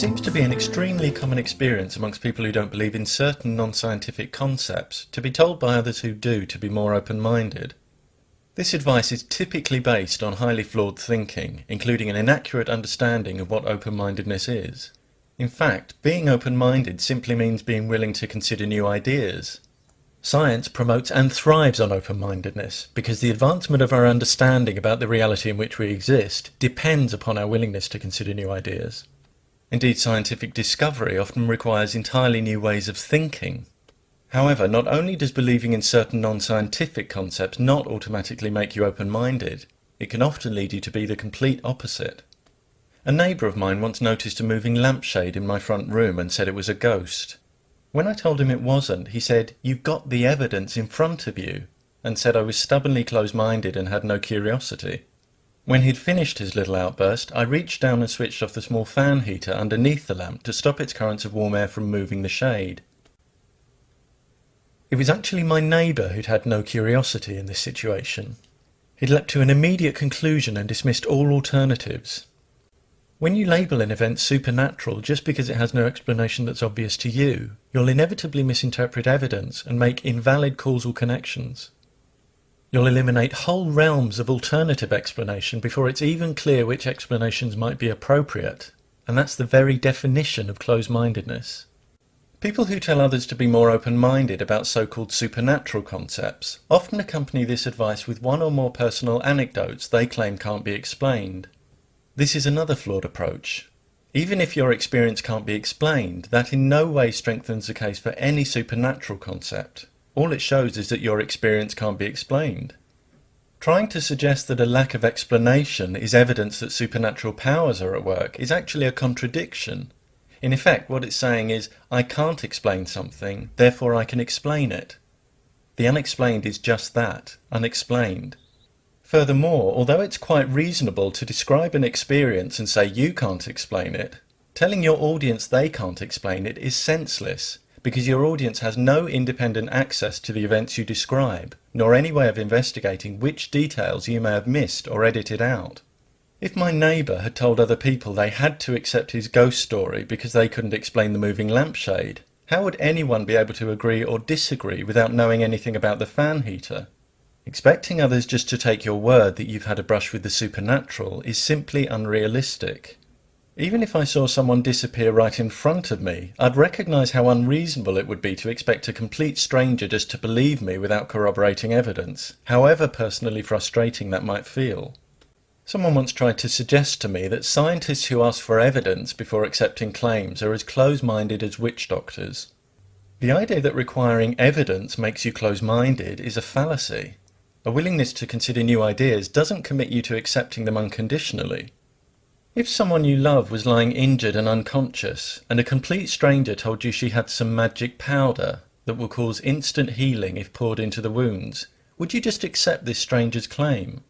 seems to be an extremely common experience amongst people who don't believe in certain non-scientific concepts to be told by others who do to be more open-minded. This advice is typically based on highly flawed thinking, including an inaccurate understanding of what open-mindedness is. In fact, being open-minded simply means being willing to consider new ideas. Science promotes and thrives on open-mindedness because the advancement of our understanding about the reality in which we exist depends upon our willingness to consider new ideas. Indeed, scientific discovery often requires entirely new ways of thinking. However, not only does believing in certain non-scientific concepts not automatically make you open-minded, it can often lead you to be the complete opposite. A neighbour of mine once noticed a moving lampshade in my front room and said it was a ghost. When I told him it wasn't, he said, "You've got the evidence in front of you," and said I was stubbornly close-minded and had no curiosity. When he'd finished his little outburst, I reached down and switched off the small fan heater underneath the lamp to stop its currents of warm air from moving the shade. It was actually my neighbour who'd had no curiosity in this situation. He'd leapt to an immediate conclusion and dismissed all alternatives. When you label an event supernatural just because it has no explanation that's obvious to you, you'll inevitably misinterpret evidence and make invalid causal connections. You'll eliminate whole realms of alternative explanation before it's even clear which explanations might be appropriate, and that's the very definition of close-mindedness. People who tell others to be more open-minded about so-called supernatural concepts often accompany this advice with one or more personal anecdotes they claim can't be explained. This is another flawed approach. Even if your experience can't be explained, that in no way strengthens the case for any supernatural concept. All it shows is that your experience can't be explained. Trying to suggest that a lack of explanation is evidence that supernatural powers are at work is actually a contradiction. In effect, what it's saying is, I can't explain something, therefore I can explain it. The unexplained is just that, unexplained. Furthermore, although it's quite reasonable to describe an experience and say you can't explain it, telling your audience they can't explain it is senseless, because your audience has no independent access to the events you describe, nor any way of investigating which details you may have missed or edited out. If my neighbour had told other people they had to accept his ghost story because they couldn't explain the moving lampshade, how would anyone be able to agree or disagree without knowing anything about the fan heater? Expecting others just to take your word that you've had a brush with the supernatural is simply unrealistic. Even if I saw someone disappear right in front of me, I'd recognise how unreasonable it would be to expect a complete stranger just to believe me without corroborating evidence, however personally frustrating that might feel. Someone once tried to suggest to me that scientists who ask for evidence before accepting claims are as close-minded as witch doctors. The idea that requiring evidence makes you close-minded is a fallacy. A willingness to consider new ideas doesn't commit you to accepting them unconditionally. If someone you love was lying injured and unconscious, and a complete stranger told you she had some magic powder that will cause instant healing if poured into the wounds, would you just accept this stranger's claim?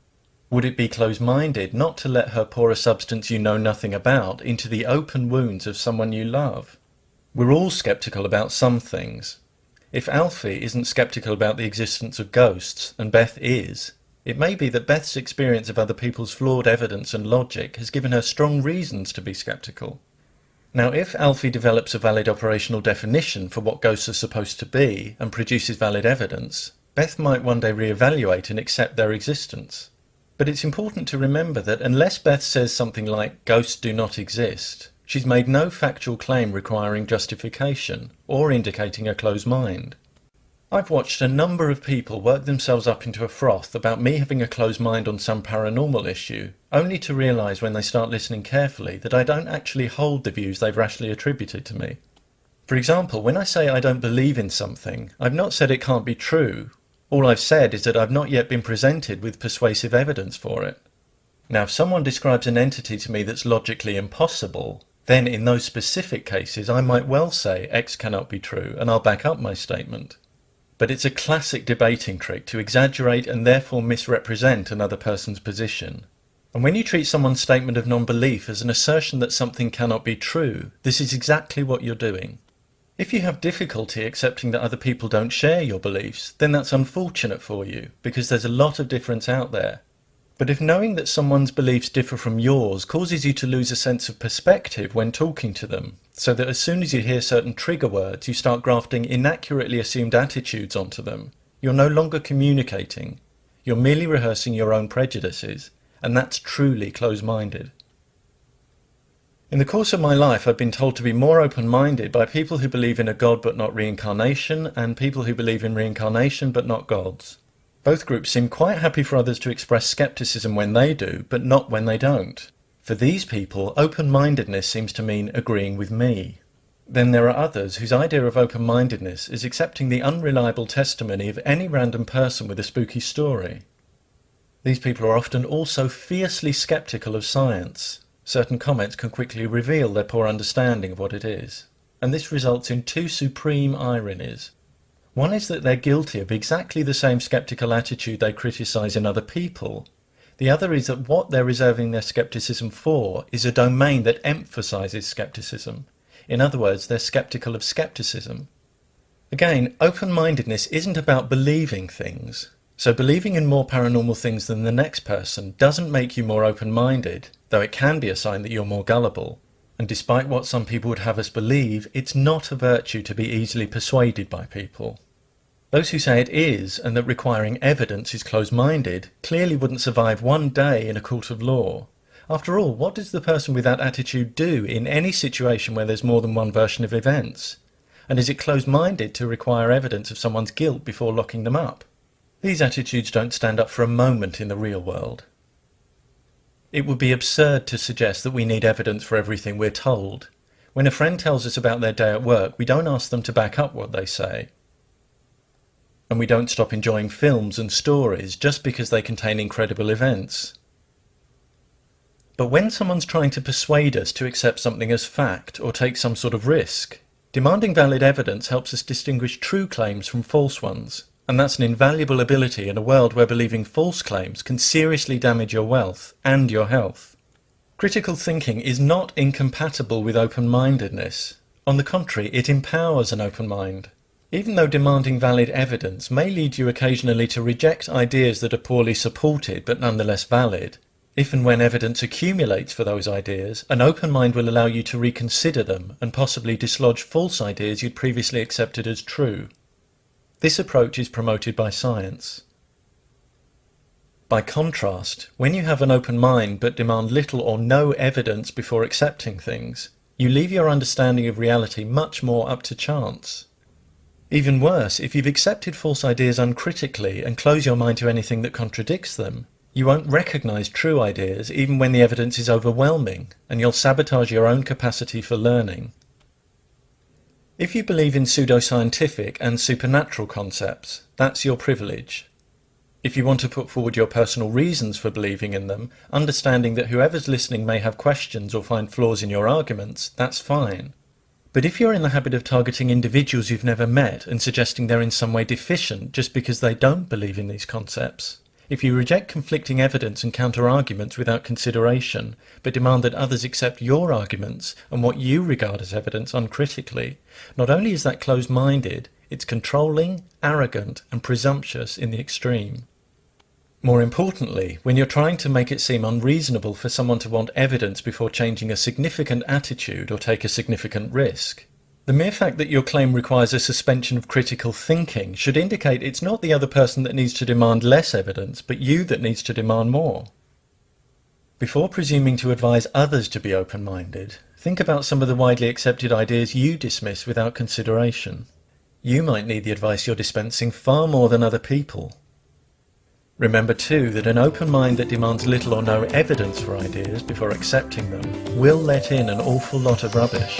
Would it be close-minded not to let her pour a substance you know nothing about into the open wounds of someone you love? We're all sceptical about some things. If Alfie isn't sceptical about the existence of ghosts, and Beth is, it may be that Beth's experience of other people's flawed evidence and logic has given her strong reasons to be sceptical. Now, if Alfie develops a valid operational definition for what ghosts are supposed to be and produces valid evidence, Beth might one day re-evaluate and accept their existence. But it's important to remember that unless Beth says something like, "Ghosts do not exist," she's made no factual claim requiring justification or indicating a closed mind. I've watched a number of people work themselves up into a froth about me having a closed mind on some paranormal issue, only to realise when they start listening carefully that I don't actually hold the views they've rashly attributed to me. For example, when I say I don't believe in something, I've not said it can't be true. All I've said is that I've not yet been presented with persuasive evidence for it. Now, if someone describes an entity to me that's logically impossible, then in those specific cases I might well say X cannot be true, and I'll back up my statement. But it's a classic debating trick to exaggerate and therefore misrepresent another person's position. And when you treat someone's statement of non-belief as an assertion that something cannot be true, this is exactly what you're doing. If you have difficulty accepting that other people don't share your beliefs, then that's unfortunate for you, because there's a lot of difference out there. But if knowing that someone's beliefs differ from yours causes you to lose a sense of perspective when talking to them, so that as soon as you hear certain trigger words you start grafting inaccurately assumed attitudes onto them, you're no longer communicating, you're merely rehearsing your own prejudices, and that's truly close-minded. In the course of my life I've been told to be more open-minded by people who believe in a God but not reincarnation, and people who believe in reincarnation but not gods. Both groups seem quite happy for others to express skepticism when they do, but not when they don't. For these people, open-mindedness seems to mean agreeing with me. Then there are others whose idea of open-mindedness is accepting the unreliable testimony of any random person with a spooky story. These people are often also fiercely skeptical of science. Certain comments can quickly reveal their poor understanding of what it is. And this results in two supreme ironies. One is that they're guilty of exactly the same skeptical attitude they criticise in other people. The other is that what they're reserving their skepticism for is a domain that emphasises skepticism. In other words, they're skeptical of skepticism. Again, open-mindedness isn't about believing things. So believing in more paranormal things than the next person doesn't make you more open-minded, though it can be a sign that you're more gullible. And despite what some people would have us believe, it's not a virtue to be easily persuaded by people. Those who say it is, and that requiring evidence is close-minded, clearly wouldn't survive one day in a court of law. After all, what does the person with that attitude do in any situation where there's more than one version of events? And is it close-minded to require evidence of someone's guilt before locking them up? These attitudes don't stand up for a moment in the real world. It would be absurd to suggest that we need evidence for everything we're told. When a friend tells us about their day at work, we don't ask them to back up what they say. And we don't stop enjoying films and stories just because they contain incredible events. But when someone's trying to persuade us to accept something as fact or take some sort of risk, demanding valid evidence helps us distinguish true claims from false ones. And that's an invaluable ability in a world where believing false claims can seriously damage your wealth and your health. Critical thinking is not incompatible with open-mindedness. On the contrary, it empowers an open mind. Even though demanding valid evidence may lead you occasionally to reject ideas that are poorly supported but nonetheless valid, if and when evidence accumulates for those ideas, an open mind will allow you to reconsider them and possibly dislodge false ideas you'd previously accepted as true. This approach is promoted by science. By contrast, when you have an open mind but demand little or no evidence before accepting things, you leave your understanding of reality much more up to chance. Even worse, if you've accepted false ideas uncritically and close your mind to anything that contradicts them, you won't recognise true ideas even when the evidence is overwhelming, and you'll sabotage your own capacity for learning. If you believe in pseudoscientific and supernatural concepts, that's your privilege. If you want to put forward your personal reasons for believing in them, understanding that whoever's listening may have questions or find flaws in your arguments, that's fine. But if you're in the habit of targeting individuals you've never met and suggesting they're in some way deficient just because they don't believe in these concepts, if you reject conflicting evidence and counter-arguments without consideration, but demand that others accept your arguments and what you regard as evidence uncritically, not only is that closed-minded, it's controlling, arrogant, and presumptuous in the extreme. More importantly, when you're trying to make it seem unreasonable for someone to want evidence before changing a significant attitude or take a significant risk, the mere fact that your claim requires a suspension of critical thinking should indicate it's not the other person that needs to demand less evidence, but you that needs to demand more. Before presuming to advise others to be open-minded, think about some of the widely accepted ideas you dismiss without consideration. You might need the advice you're dispensing far more than other people. Remember too that an open mind that demands little or no evidence for ideas before accepting them will let in an awful lot of rubbish.